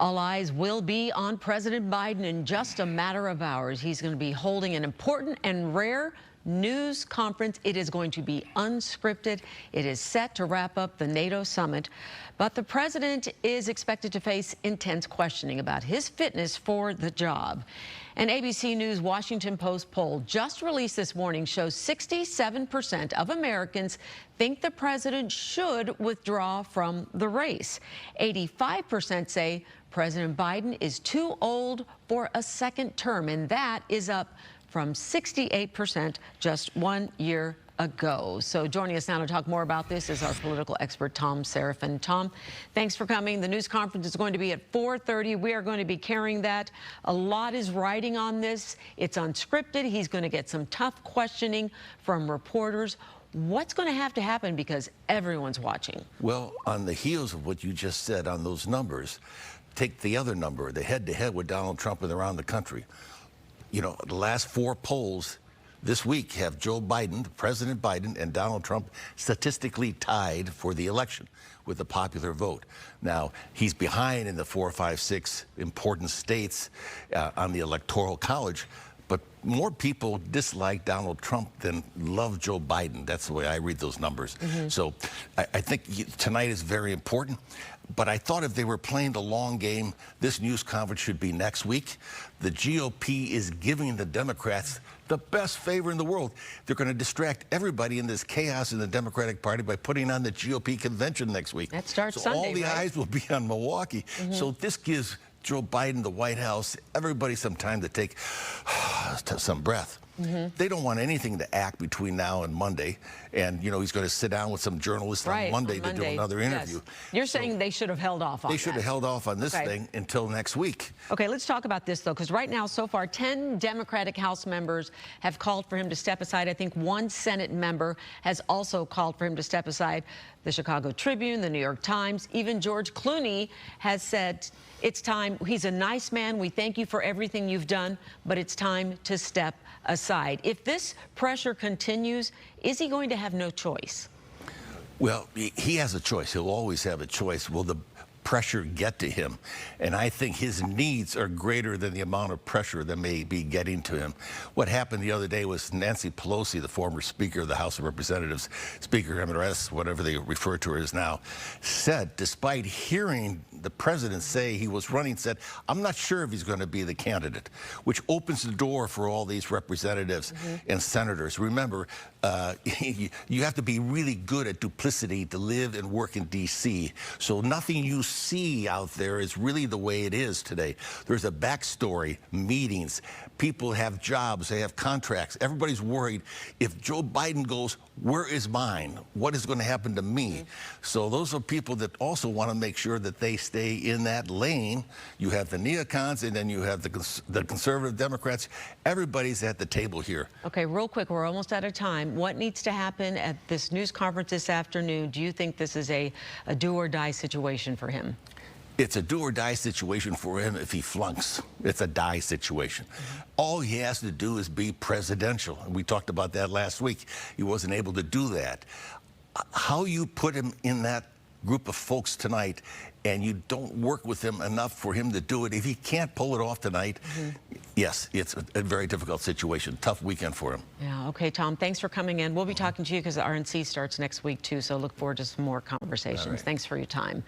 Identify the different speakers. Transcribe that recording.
Speaker 1: All eyes will be on President Biden in just a matter of hours. He's going to be holding an important and rare news conference. It is going to be unscripted. It is set to wrap up the NATO summit. But the president is expected to face intense questioning about his fitness for the job. An ABC News Washington Post poll just released this morning shows 67% of Americans think the president should withdraw from the race. 85% say President Biden is too old for a second term, and that is up from 68% just 1 year ago. So joining us now to talk more about this is our political expert, Tom Seraphin. Tom, thanks for coming. The news conference is going to be at 4:30. We are going to be carrying that. A lot is riding on this. It's unscripted. He's going to get some tough questioning from reporters. What's going to happen because everyone's watching?
Speaker 2: Well, on the heels of what you just said on those numbers, take the other number, the head-to-head with Donald Trump and around the country. You know, the last 4 polls this week have Joe Biden, President Biden, and Donald Trump statistically tied for the election with the popular vote. Now, he's behind in the 4, 5, 6 important states on the Electoral College, but more people dislike Donald Trump than love Joe Biden. That's the way I read those numbers. So I think tonight is very important. But I thought if they were playing the long game, this news conference should be next week. The GOP is giving the Democrats the best favor in the world. They're going to distract everybody in this chaos in the Democratic Party by putting on the GOP convention next week.
Speaker 1: That starts
Speaker 2: so
Speaker 1: Sunday,
Speaker 2: all the
Speaker 1: right?
Speaker 2: eyes will be on Milwaukee. So this gives Joe Biden, the White House, everybody some time to take some breath. They don't want anything to act between now and Monday. And, you know, he's going to sit down with some journalists on Monday to do another interview.
Speaker 1: Yes. You're saying they should have held off on
Speaker 2: They should have held off on this thing until next week.
Speaker 1: Okay, let's talk about this, though, because right now, so far, 10 Democratic House members have called for him to step aside. I think 1 Senate member has also called for him to step aside. The Chicago Tribune, the New York Times, even George Clooney has said it's time. He's a nice man. We thank you for everything you've done, but it's time to step aside. If this pressure continues, is he going to have no choice?
Speaker 2: Well, he has a choice. He'll always have a choice. Will the pressure get to him? And I think his needs are greater than the amount of pressure that may be getting to him. What happened the other day was Nancy Pelosi, the former Speaker of the House of Representatives, Speaker Emeritus, whatever they refer to her as now, said, despite hearing the president say he was running, said, I'm not sure if he's going to be the candidate, which opens the door for all these representatives and senators. Remember, you have to be really good at duplicity to live and work in D.C. So nothing you see out there is really the way it is today. There's a backstory, meetings, people have jobs, they have contracts. Everybody's worried, if Joe Biden goes, where is mine? What is going to happen to me? So those are people that also want to make sure that they stay in that lane. You have the neocons, and then you have the conservative Democrats. Everybody's at the table here.
Speaker 1: Okay, real quick, we're almost out of time. What needs to happen at this news conference this afternoon? Do you think this is a do-or-die situation for him?
Speaker 2: It's a do-or-die situation for him if he flunks. It's a die situation. All he has to do is be presidential. And we talked about that last week. He wasn't able to do that. How you put him in that group of folks tonight and you don't work with him enough for him to do it, if he can't pull it off tonight, yes, it's a very difficult situation. Tough weekend for him.
Speaker 1: Yeah, okay, Tom, thanks for coming in. We'll be talking to you because the RNC starts next week, too, so look forward to some more conversations. Thanks for your time.